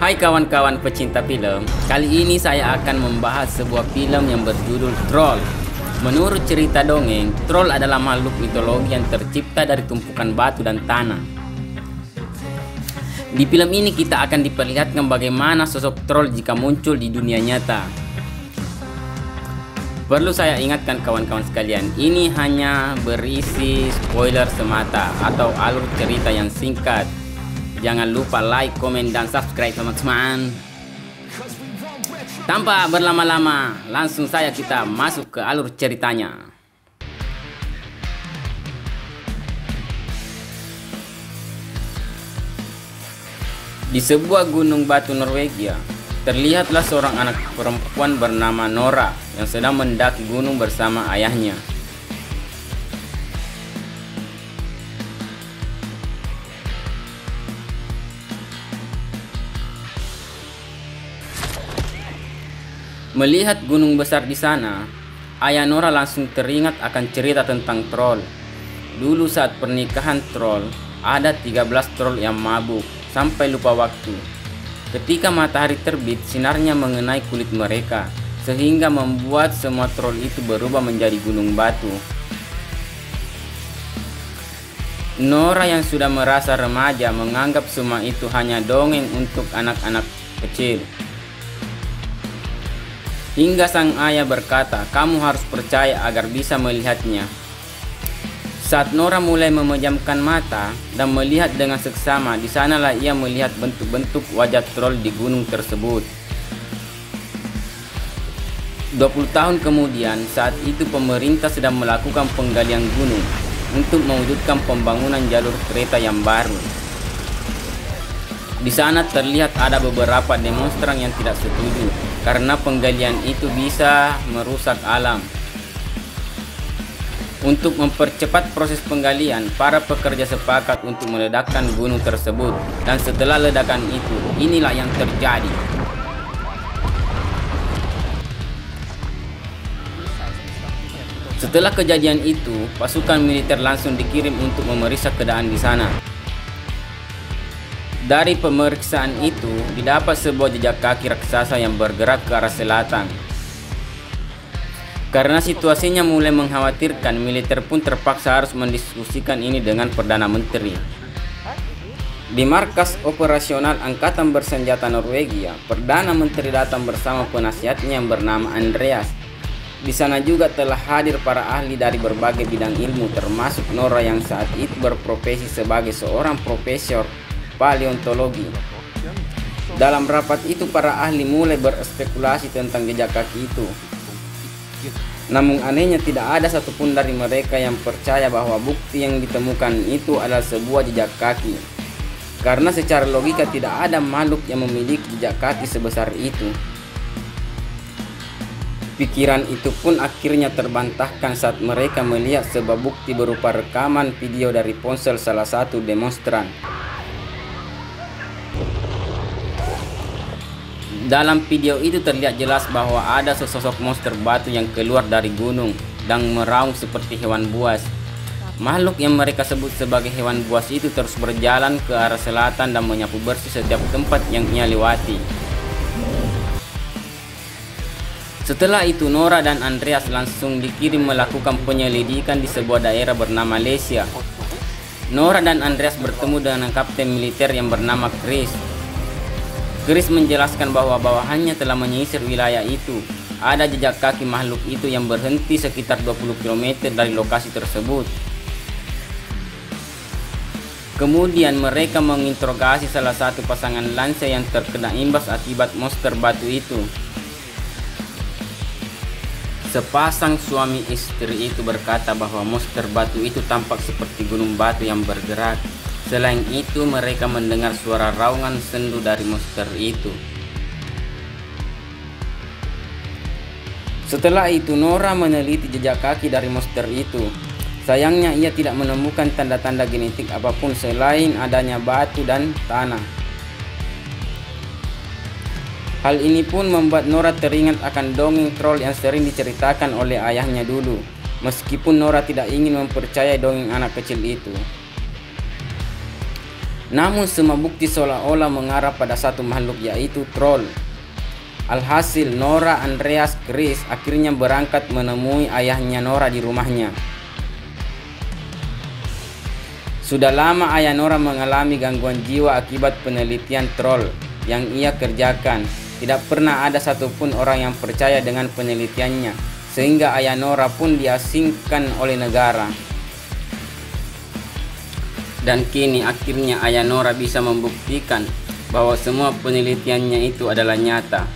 Hai kawan-kawan pecinta film, kali ini saya akan membahas sebuah film yang berjudul Troll. Menurut cerita dongeng, troll adalah makhluk mitologi yang tercipta dari tumpukan batu dan tanah. Di film ini kita akan diperlihatkan bagaimana sosok troll jika muncul di dunia nyata. Perlu saya ingatkan kawan-kawan sekalian, ini hanya berisi spoiler semata atau alur cerita yang singkat. Jangan lupa like, komen, dan subscribe teman-teman. Tanpa berlama-lama, langsung saja kita masuk ke alur ceritanya. Di sebuah gunung batu Norwegia, terlihatlah seorang anak perempuan bernama Nora yang sedang mendaki gunung bersama ayahnya. Melihat gunung besar di sana, ayah Nora langsung teringat akan cerita tentang troll. Dulu saat pernikahan troll, ada 13 troll yang mabuk sampai lupa waktu. Ketika matahari terbit, sinarnya mengenai kulit mereka, sehingga membuat semua troll itu berubah menjadi gunung batu. Nora yang sudah merasa remaja menganggap semua itu hanya dongeng untuk anak-anak kecil. Hingga sang ayah berkata, "Kamu harus percaya agar bisa melihatnya." Saat Nora mulai memejamkan mata dan melihat dengan seksama, di sanalah ia melihat bentuk-bentuk wajah troll di gunung tersebut. 20 tahun kemudian, saat itu pemerintah sedang melakukan penggalian gunung untuk mewujudkan pembangunan jalur kereta yang baru. Di sana terlihat ada beberapa demonstran yang tidak setuju karena penggalian itu bisa merusak alam. Untuk mempercepat proses penggalian, para pekerja sepakat untuk meledakkan gunung tersebut, dan setelah ledakan itu, inilah yang terjadi. Setelah kejadian itu, pasukan militer langsung dikirim untuk memeriksa keadaan di sana. Dari pemeriksaan itu, didapat sebuah jejak kaki raksasa yang bergerak ke arah selatan. Karena situasinya mulai mengkhawatirkan, militer pun terpaksa harus mendiskusikan ini dengan Perdana Menteri. Di markas operasional Angkatan Bersenjata Norwegia, Perdana Menteri datang bersama penasihatnya yang bernama Andreas. Di sana juga telah hadir para ahli dari berbagai bidang ilmu, termasuk Nora yang saat itu berprofesi sebagai seorang profesor paleontologi. Dalam rapat itu, para ahli mulai berspekulasi tentang jejak kaki itu. Namun anehnya tidak ada satupun dari mereka yang percaya bahwa bukti yang ditemukan itu adalah sebuah jejak kaki. Karena secara logika tidak ada makhluk yang memiliki jejak kaki sebesar itu. Pikiran itu pun akhirnya terbantahkan saat mereka melihat sebuah bukti berupa rekaman video dari ponsel salah satu demonstran. Dalam video itu terlihat jelas bahwa ada sesosok monster batu yang keluar dari gunung dan meraung seperti hewan buas. Makhluk yang mereka sebut sebagai hewan buas itu terus berjalan ke arah selatan dan menyapu bersih setiap tempat yang ia lewati. Setelah itu, Nora dan Andreas langsung dikirim melakukan penyelidikan di sebuah daerah bernama Lesia. Nora dan Andreas bertemu dengan kapten militer yang bernama Chris. Chris menjelaskan bahwa bawahannya telah menyisir wilayah itu. Ada jejak kaki makhluk itu yang berhenti sekitar 20 km dari lokasi tersebut. Kemudian mereka menginterogasi salah satu pasangan lansia yang terkena imbas akibat monster batu itu. Sepasang suami istri itu berkata bahwa monster batu itu tampak seperti gunung batu yang bergerak. Selain itu, mereka mendengar suara raungan sendu dari monster itu. Setelah itu, Nora meneliti jejak kaki dari monster itu. Sayangnya, ia tidak menemukan tanda-tanda genetik apapun selain adanya batu dan tanah. Hal ini pun membuat Nora teringat akan dongeng troll yang sering diceritakan oleh ayahnya dulu, meskipun Nora tidak ingin mempercayai dongeng anak kecil itu. Namun semua bukti seolah-olah mengarah pada satu makhluk, yaitu troll. Alhasil Nora, Andreas, Chris akhirnya berangkat menemui ayahnya Nora di rumahnya. Sudah lama ayah Nora mengalami gangguan jiwa akibat penelitian troll yang ia kerjakan. Tidak pernah ada satupun orang yang percaya dengan penelitiannya, sehingga ayah Nora pun diasingkan oleh negara. Dan kini akhirnya ayah Nora bisa membuktikan bahwa semua penelitiannya itu adalah nyata.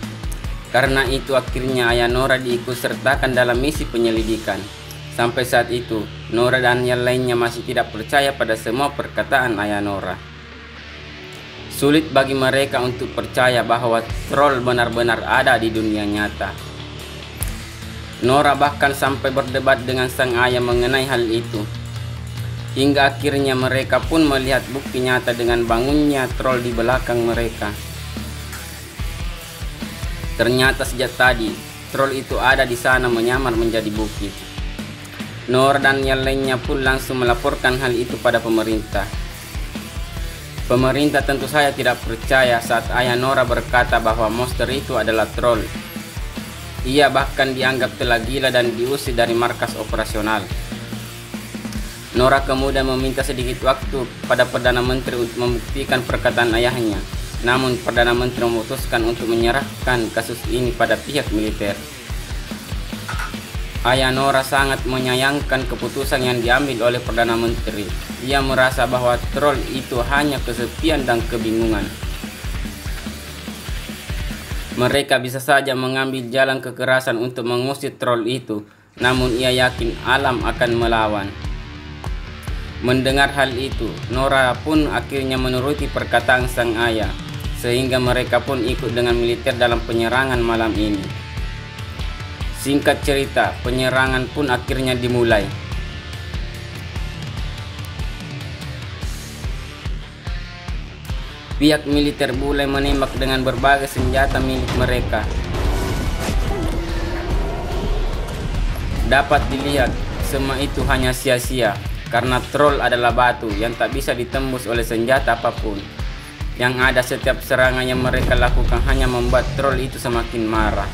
Karena itu akhirnya ayah Nora diikutsertakan dalam misi penyelidikan. Sampai saat itu, Nora dan yang lainnya masih tidak percaya pada semua perkataan ayah Nora. Sulit bagi mereka untuk percaya bahwa troll benar-benar ada di dunia nyata. Nora bahkan sampai berdebat dengan sang ayah mengenai hal itu. Hingga akhirnya mereka pun melihat bukti nyata dengan bangunnya troll di belakang mereka. Ternyata sejak tadi, troll itu ada di sana menyamar menjadi bukit. Nora dan yang lainnya pun langsung melaporkan hal itu pada pemerintah. Pemerintah tentu saja tidak percaya saat ayah Nora berkata bahwa monster itu adalah troll. Ia bahkan dianggap telah gila dan diusir dari markas operasional. Nora kemudian meminta sedikit waktu pada Perdana Menteri untuk membuktikan perkataan ayahnya. Namun Perdana Menteri memutuskan untuk menyerahkan kasus ini pada pihak militer. Ayah Nora sangat menyayangkan keputusan yang diambil oleh Perdana Menteri. Ia merasa bahwa troll itu hanya kesepian dan kebingungan. Mereka bisa saja mengambil jalan kekerasan untuk mengusir troll itu, namun ia yakin alam akan melawan. Mendengar hal itu, Nora pun akhirnya menuruti perkataan sang ayah, sehingga mereka pun ikut dengan militer dalam penyerangan malam ini. Singkat cerita, penyerangan pun akhirnya dimulai. Pihak militer mulai menembak dengan berbagai senjata milik mereka. Dapat dilihat, semua itu hanya sia-sia karena troll adalah batu yang tak bisa ditembus oleh senjata apapun. Yang ada setiap serangan yang mereka lakukan hanya membuat troll itu semakin marah.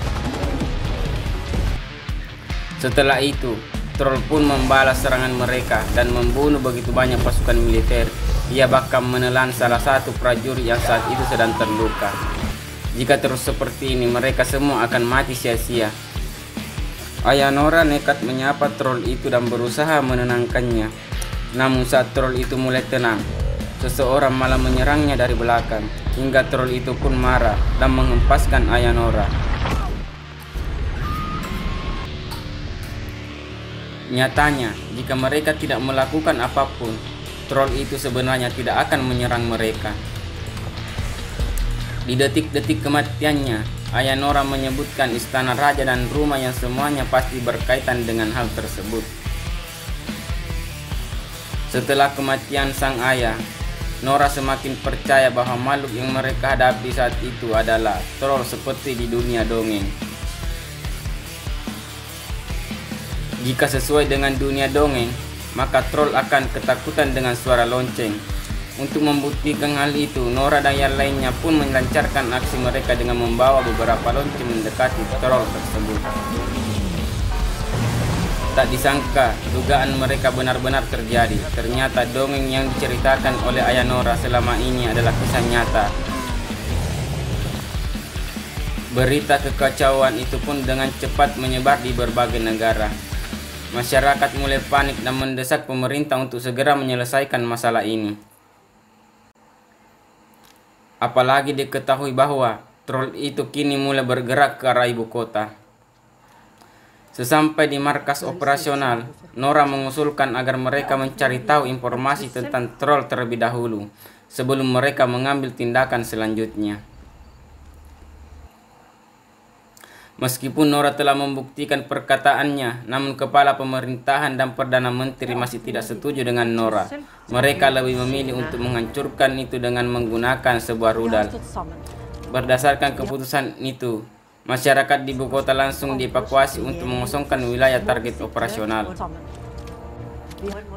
Setelah itu, troll pun membalas serangan mereka dan membunuh begitu banyak pasukan militer. Ia bahkan menelan salah satu prajurit yang saat itu sedang terluka. Jika terus seperti ini, mereka semua akan mati sia-sia. Ayah Nora nekat menyapa troll itu dan berusaha menenangkannya. Namun saat troll itu mulai tenang, seseorang malah menyerangnya dari belakang, hingga troll itu pun marah dan menghempaskan ayah Nora. Nyatanya, jika mereka tidak melakukan apapun, troll itu sebenarnya tidak akan menyerang mereka. Di detik-detik kematiannya, ayah Nora menyebutkan istana raja dan rumah yang semuanya pasti berkaitan dengan hal tersebut. Setelah kematian sang ayah, Nora semakin percaya bahwa makhluk yang mereka hadapi saat itu adalah troll seperti di dunia dongeng. Jika sesuai dengan dunia dongeng, maka troll akan ketakutan dengan suara lonceng. Untuk membuktikan hal itu, Nora dan yang lainnya pun melancarkan aksi mereka dengan membawa beberapa lonceng mendekati troll tersebut. Tak disangka, dugaan mereka benar-benar terjadi. Ternyata dongeng yang diceritakan oleh ayah Nora selama ini adalah kisah nyata. Berita kekacauan itu pun dengan cepat menyebar di berbagai negara. Masyarakat mulai panik dan mendesak pemerintah untuk segera menyelesaikan masalah ini. Apalagi diketahui bahwa troll itu kini mulai bergerak ke arah ibu kota. Sesampai di markas operasional, Nora mengusulkan agar mereka mencari tahu informasi tentang troll terlebih dahulu, sebelum mereka mengambil tindakan selanjutnya. Meskipun Nora telah membuktikan perkataannya, namun kepala pemerintahan dan Perdana Menteri masih tidak setuju dengan Nora. Mereka lebih memilih untuk menghancurkan itu dengan menggunakan sebuah rudal. Berdasarkan keputusan itu, masyarakat di ibu kota langsung dievakuasi untuk mengosongkan wilayah target operasional.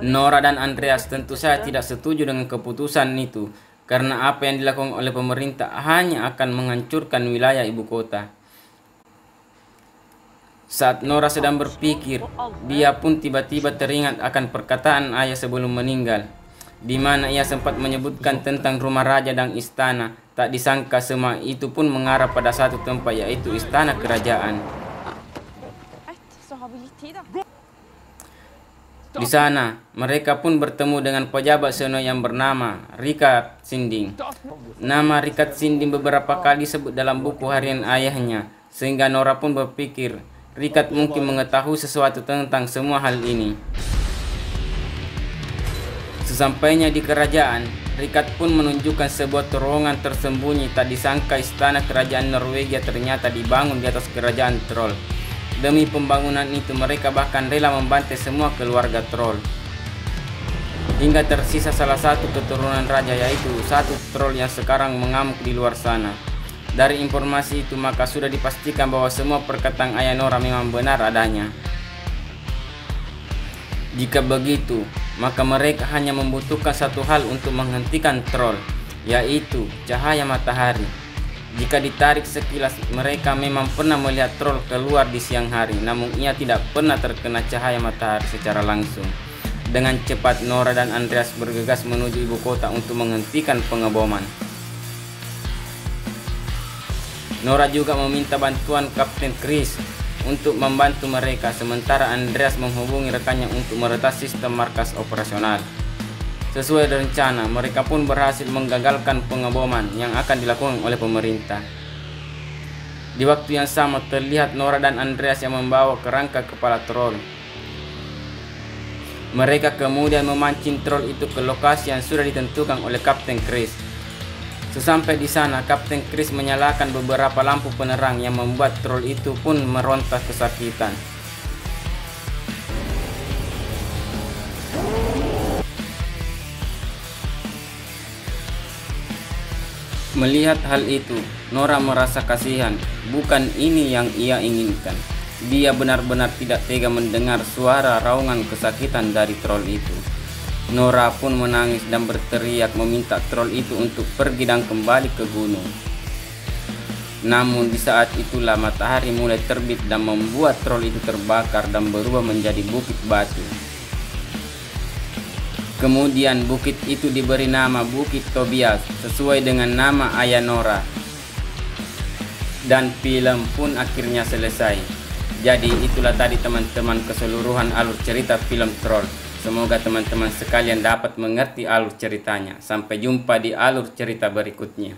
Nora dan Andreas tentu saja tidak setuju dengan keputusan itu. karena apa yang dilakukan oleh pemerintah hanya akan menghancurkan wilayah ibu kota. Saat Nora sedang berpikir, dia pun tiba-tiba teringat akan perkataan ayah sebelum meninggal, di mana ia sempat menyebutkan tentang rumah raja dan istana. Tak disangka semua itu pun mengarah pada satu tempat, yaitu istana kerajaan. Di sana, mereka pun bertemu dengan pejabat senior yang bernama Richard Sinding. Nama Richard Sinding beberapa kali disebut dalam buku harian ayahnya, sehingga Nora pun berpikir, Richard mungkin mengetahui sesuatu tentang semua hal ini. Sesampainya di kerajaan, Richard pun menunjukkan sebuah terowongan tersembunyi. Tak disangka istana kerajaan Norwegia ternyata dibangun di atas kerajaan troll. Demi pembangunan itu mereka bahkan rela membantai semua keluarga troll, hingga tersisa salah satu keturunan raja, yaitu satu troll yang sekarang mengamuk di luar sana. Dari informasi itu maka sudah dipastikan bahwa semua perkataan ayah Nora memang benar adanya. Jika begitu, maka mereka hanya membutuhkan satu hal untuk menghentikan troll, yaitu cahaya matahari. Jika ditarik sekilas, mereka memang pernah melihat troll keluar di siang hari, namun ia tidak pernah terkena cahaya matahari secara langsung. Dengan cepat Nora dan Andreas bergegas menuju ibu kota untuk menghentikan pengeboman. Nora juga meminta bantuan Kapten Chris untuk membantu mereka, sementara Andreas menghubungi rekannya untuk meretas sistem markas operasional. Sesuai rencana, mereka pun berhasil menggagalkan pengeboman yang akan dilakukan oleh pemerintah. Di waktu yang sama terlihat Nora dan Andreas yang membawa kerangka kepala troll. Mereka kemudian memancing troll itu ke lokasi yang sudah ditentukan oleh Kapten Chris. Sesampai di sana, Kapten Chris menyalakan beberapa lampu penerang yang membuat troll itu pun meronta kesakitan. Melihat hal itu, Nora merasa kasihan. Bukan ini yang ia inginkan. Dia benar-benar tidak tega mendengar suara raungan kesakitan dari troll itu. Nora pun menangis dan berteriak meminta troll itu untuk pergi dan kembali ke gunung. Namun di saat itulah matahari mulai terbit dan membuat troll itu terbakar dan berubah menjadi bukit batu. Kemudian bukit itu diberi nama Bukit Tobias sesuai dengan nama ayah Nora. Dan film pun akhirnya selesai. Jadi itulah tadi teman-teman keseluruhan alur cerita film Troll. Semoga teman-teman sekalian dapat mengerti alur ceritanya. Sampai jumpa di alur cerita berikutnya.